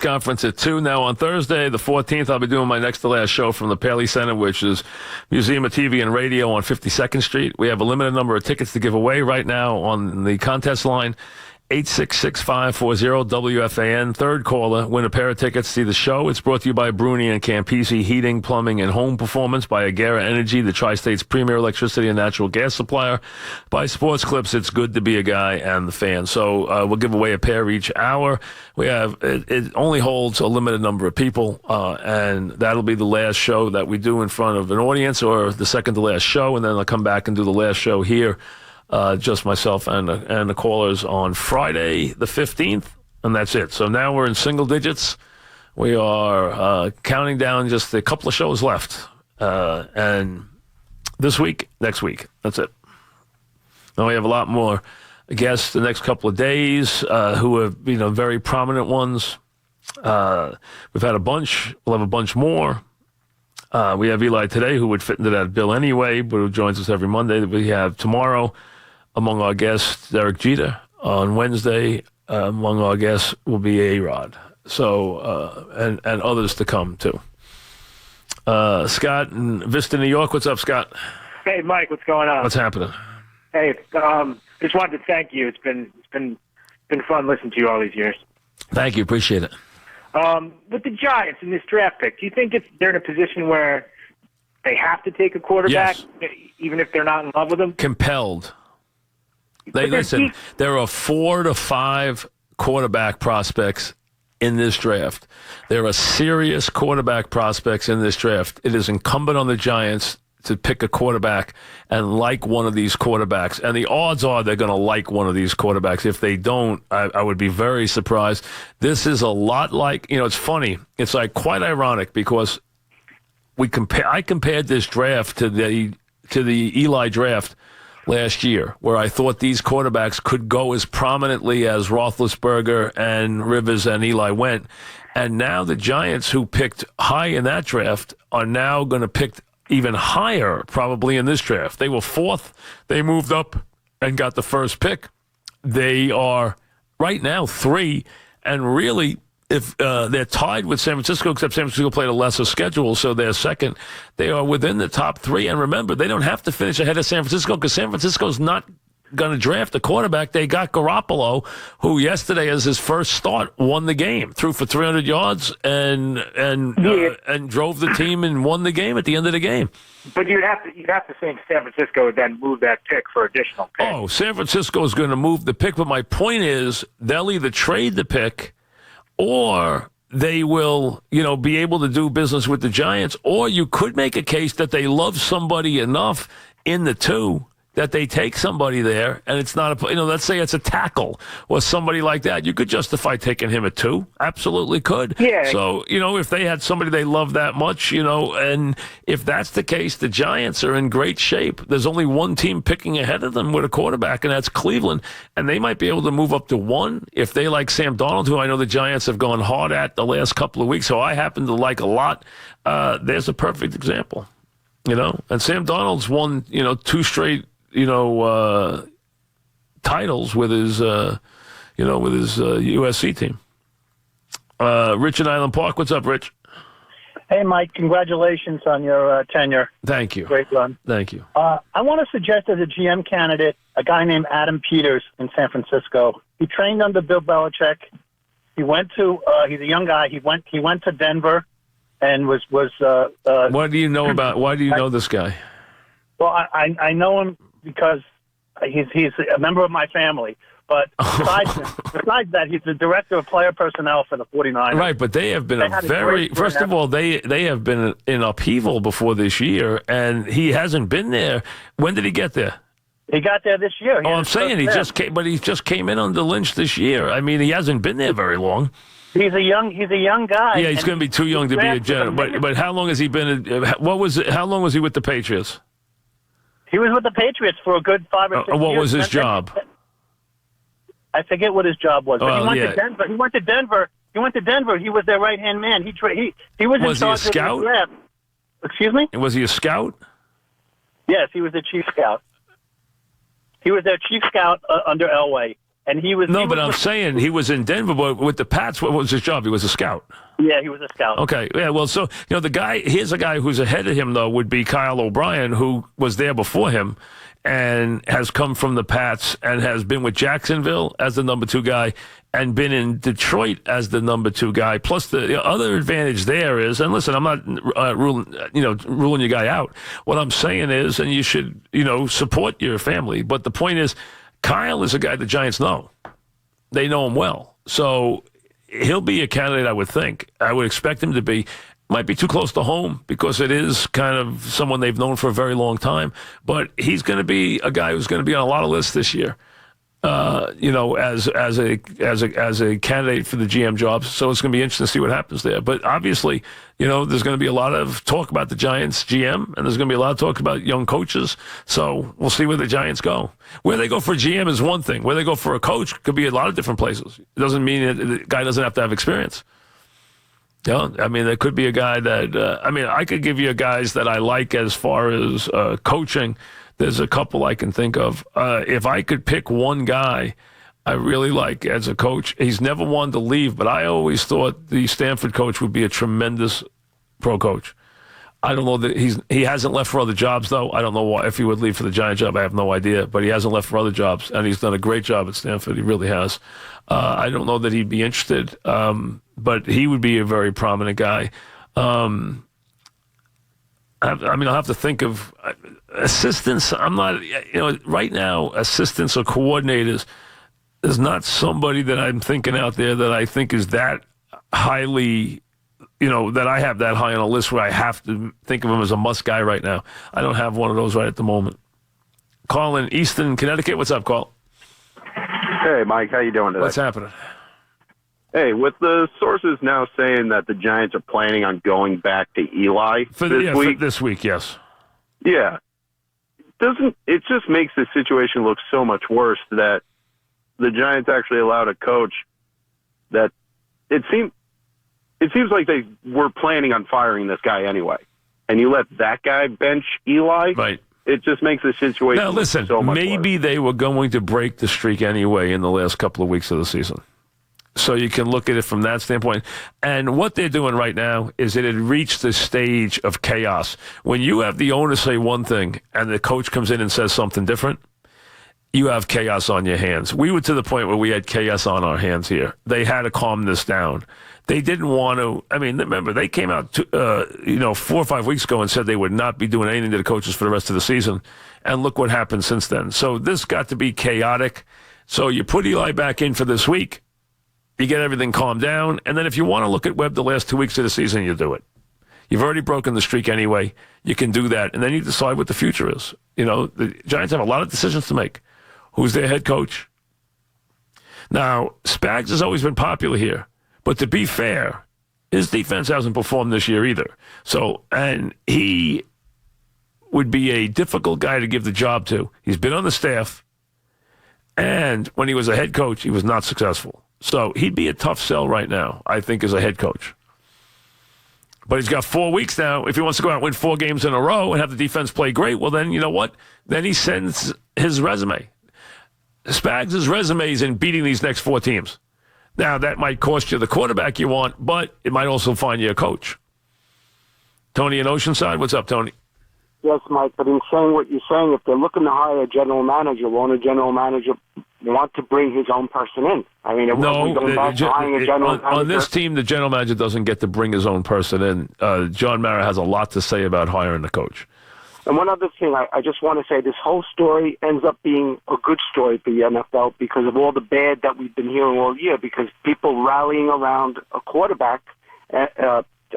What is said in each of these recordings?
Conference at 2. Now on Thursday, the 14th, I'll be doing my next to last show from the Paley Center, which is Museum of TV and Radio on 52nd Street. We have a limited number of tickets to give away right now on the contest line. 866-540-WFAN. Third caller, win a pair of tickets to see the show. It's brought to you by Bruni and Campisi Heating, Plumbing, and Home Performance, by Agera Energy, the Tri-State's premier electricity and natural gas supplier, by Sports Clips, It's Good to Be a Guy, and The Fan. So we'll give away a pair each hour. We have it only holds a limited number of people, and that'll be the last show that we do in front of an audience, or the second to last show, and then I'll come back and do the last show here. Just myself and the callers on Friday the 15th, and that's it. So now we're in single digits. We are counting down just a couple of shows left. And this week, next week, that's it. Now we have a lot more guests the next couple of days who are, very prominent ones. We've had a bunch. We'll have a bunch more. We have Eli today, who would fit into that bill anyway, but who joins us every Monday. We have tomorrow, among our guests, Derek Jeter. On Wednesday, among our guests will be A-Rod. So, and others to come, too. Scott in Vista, New York. What's up, Scott? Hey, Mike. What's going on? What's happening? Hey, just wanted to thank you. It's been fun listening to you all these years. Thank you. Appreciate it. With the Giants in this draft pick, do you think they're in a position where they have to take a quarterback, even if they're not in love with them? Compelled. Listen, there are 4 to 5 quarterback prospects in this draft. There are serious quarterback prospects in this draft. It is incumbent on the Giants to pick a quarterback and like one of these quarterbacks. And the odds are they're going to like one of these quarterbacks. If they don't, I would be very surprised. This is a lot like, it's funny. It's like quite ironic because I compared this draft to the Eli draft last year, where I thought these quarterbacks could go as prominently as Roethlisberger and Rivers and Eli went. And now the Giants, who picked high in that draft, are now going to pick even higher probably in this draft. They were 4th. They moved up and got the first pick. They are right now 3, and really, if they're tied with San Francisco, except San Francisco played a lesser schedule, so they're second. They are within the top 3, and remember, they don't have to finish ahead of San Francisco because San Francisco's not going to draft a quarterback. They got Garoppolo, who yesterday, as his first start, won the game, threw for 300 yards, and drove the team and won the game at the end of the game. But you'd have to think San Francisco would then move that pick for additional picks. Oh, San Francisco is going to move the pick, but my point is they'll either trade the pick, or they will, be able to do business with the Giants, or you could make a case that they love somebody enough in the 2 that they take somebody there, and it's not let's say it's a tackle or somebody like that. You could justify taking him at 2. Absolutely could. Yeah. So, if they had somebody they love that much, and if that's the case, the Giants are in great shape. There's only one team picking ahead of them with a quarterback, and that's Cleveland. And they might be able to move up to 1 if they like Sam Darnold, who I know the Giants have gone hard at the last couple of weeks, so I happen to like a lot. There's a perfect example, And Sam Darnold's won, 2 straight titles with his USC team. Rich in Island Park. What's up, Rich? Hey, Mike. Congratulations on your tenure. Thank you. Great run. Thank you. I want to suggest as a GM candidate a guy named Adam Peters in San Francisco. He trained under Bill Belichick. He went to. He's a young guy. He went to Denver, and was. What do you know about? Why do you know this guy? Well, I know him because he's a member of my family. But besides that, he's the director of player personnel for the 49ers. Right, but they have been first of all, they have been in upheaval before this year, and he hasn't been there. When did he get there? He got there this year. I'm saying he just came in under Lynch this year. I mean, he hasn't been there very long. He's a young guy. Yeah, he's going to be too young to be a general. But how long has he been? How long was he with the Patriots? He was with the Patriots for a good 5 or 6 years. What was his job? I forget what his job was. But he went to Denver. He went to Denver. He was their right-hand man. He was in charge of the draft. Excuse me? Was he a scout? Yes, he was the chief scout. He was their chief scout under Elway. And he was I'm saying he was in Denver, but with the Pats, what was his job? He was a scout. Yeah, he was a scout. Okay, yeah, well, so, here's a guy who's ahead of him, though, would be Kyle O'Brien, who was there before him and has come from the Pats and has been with Jacksonville as the number 2 guy and been in Detroit as the number 2 guy. Plus, the other advantage there is, and listen, I'm not ruling your guy out. What I'm saying is, and you should, support your family, but the point is, Kyle is a guy the Giants know. They know him well. So he'll be a candidate, I would think. I would expect him to be. Might be too close to home because it is kind of someone they've known for a very long time. But he's going to be a guy who's going to be on a lot of lists this year, as a candidate for the GM jobs. So it's going to be interesting to see what happens there. But obviously, there's going to be a lot of talk about the Giants GM, and there's going to be a lot of talk about young coaches. So we'll see where the Giants go. Where they go for a GM is one thing. Where they go for a coach could be a lot of different places. It doesn't mean that the guy doesn't have to have experience. Yeah, I mean, there could be a guy that, I could give you guys that I like as far as coaching. There's a couple I can think of. If I could pick one guy I really like as a coach, he's never wanted to leave, but I always thought the Stanford coach would be a tremendous pro coach. I don't know that he hasn't left for other jobs, though. I don't know why. If he would leave for the Giant job, I have no idea. But he hasn't left for other jobs, and he's done a great job at Stanford. He really has. I don't know that he'd be interested, but he would be a very prominent guy. I'll have to think of assistants. I'm not, right now, assistants or coordinators is not somebody that I'm thinking out there that I think is that highly, that I have that high on a list where I have to think of him as a must guy right now. I don't have one of those right at the moment. Carl in Easton, Connecticut. What's up, Carl? Hey, Mike. How you doing today? What's happening? Hey, with the sources now saying that the Giants are planning on going back to Eli this week, yes. Yeah. It just makes the situation look so much worse that the Giants actually allowed a coach that it seems like they were planning on firing this guy anyway. And you let that guy bench Eli? Right. It just makes the situation now, listen, so much maybe worse. They were going to break the streak anyway in the last couple of weeks of the season. So you can look at it from that standpoint. And what they're doing right now is it had reached the stage of chaos. When you have the owner say one thing and the coach comes in and says something different, you have chaos on your hands. We were to the point where we had chaos on our hands here. They had to calm this down. They didn't want to. Remember, they came out 4 or 5 weeks ago and said they would not be doing anything to the coaches for the rest of the season. And look what happened since then. So this got to be chaotic. So you put Eli back in for this week. You get everything calmed down. And then if you want to look at Webb the last 2 weeks of the season, you do it. You've already broken the streak anyway. You can do that. And then you decide what the future is. The Giants have a lot of decisions to make. Who's their head coach? Now, Spags has always been popular here. But to be fair, his defense hasn't performed this year either. So, and he would be a difficult guy to give the job to. He's been on the staff. And when he was a head coach, he was not successful. So he'd be a tough sell right now, I think, as a head coach. But he's got 4 weeks now. If he wants to go out and win 4 games in a row and have the defense play great, well, then you know what? Then he sends his resume. Spags' resume is in beating these next 4 teams. Now, that might cost you the quarterback you want, but it might also find you a coach. Tony in Oceanside, what's up, Tony? Yes, Mike, but in saying what you're saying, if they're looking to hire a general manager, won't a general manager want to bring his own person in? On this team, the general manager doesn't get to bring his own person in. John Mara has a lot to say about hiring the coach. And one other thing, I just want to say, this whole story ends up being a good story for the NFL because of all the bad that we've been hearing all year, because people rallying around a quarterback,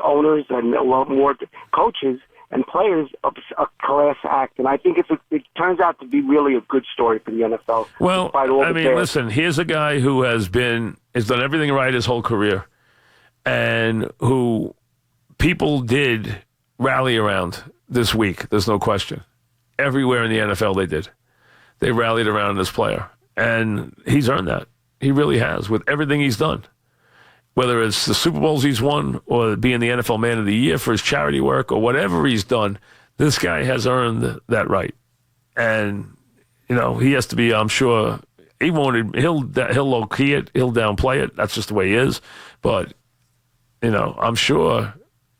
owners and a lot more coaches and players of a class act. And I think it turns out to be really a good story for the NFL. Well, listen, here's a guy who has done everything right his whole career and who people did rally around this week. There's no question. Everywhere in the NFL they did. They rallied around this player. And he's earned that. He really has with everything he's done. Whether it's the Super Bowls he's won or being the NFL Man of the Year for his charity work or whatever he's done, this guy has earned that right. And, he has to be, I'm sure, He won't. He'll low key it. He'll downplay it. That's just the way he is. But I'm sure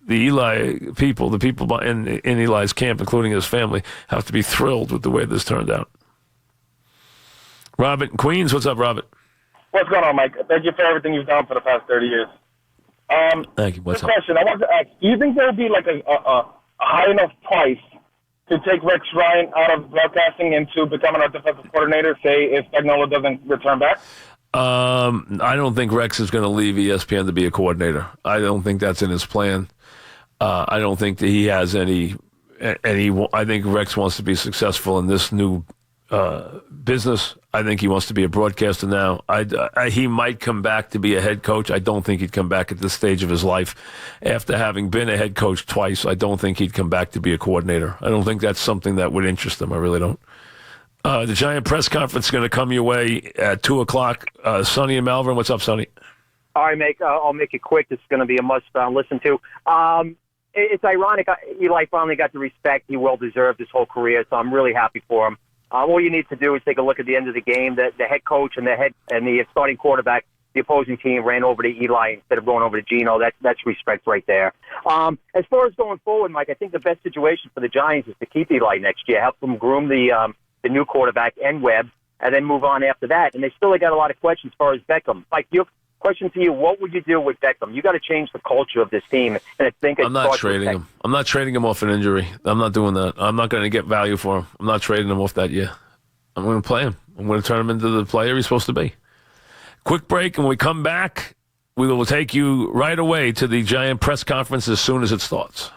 the Eli people, the people in Eli's camp, including his family, have to be thrilled with the way this turned out. Robert in Queens, what's up, Robert? What's going on, Mike? Thank you for everything you've done for the past 30 years. Thank you. What's up? Question. I want to ask, do you think there would be like a high enough price to take Rex Ryan out of broadcasting into becoming our defensive coordinator, say, if Spagnuolo doesn't return back? I don't think Rex is going to leave ESPN to be a coordinator. I don't think that's in his plan. I don't think that he has any. I think Rex wants to be successful in this new business. I think he wants to be a broadcaster now. He might come back to be a head coach. I don't think he'd come back at this stage of his life. After having been a head coach twice, I don't think he'd come back to be a coordinator. I don't think that's something that would interest him. I really don't. The Giant press conference is going to come your way at 2 o'clock. Sonny and Malvern, what's up, Sonny? All right, I'll make it quick. This is going to be a must listen to. It's ironic. Eli finally got the respect he well deserved his whole career, so I'm really happy for him. All you need to do is take a look at the end of the game. The head coach and the starting quarterback, the opposing team, ran over to Eli instead of going over to Geno. That's respect right there. As far as going forward, Mike, I think the best situation for the Giants is to keep Eli next year, help them groom the new quarterback and Webb, and then move on after that. And they still got a lot of questions as far as Beckham. Mike, question to you, what would you do with Beckham? You got to change the culture of this team. And I think I'm not trading him. I'm not trading him off an injury. I'm not doing that. I'm not going to get value for him. I'm not trading him off that year. I'm going to play him. I'm going to turn him into the player he's supposed to be. Quick break, and when we come back, we will take you right away to the Giant press conference as soon as it starts.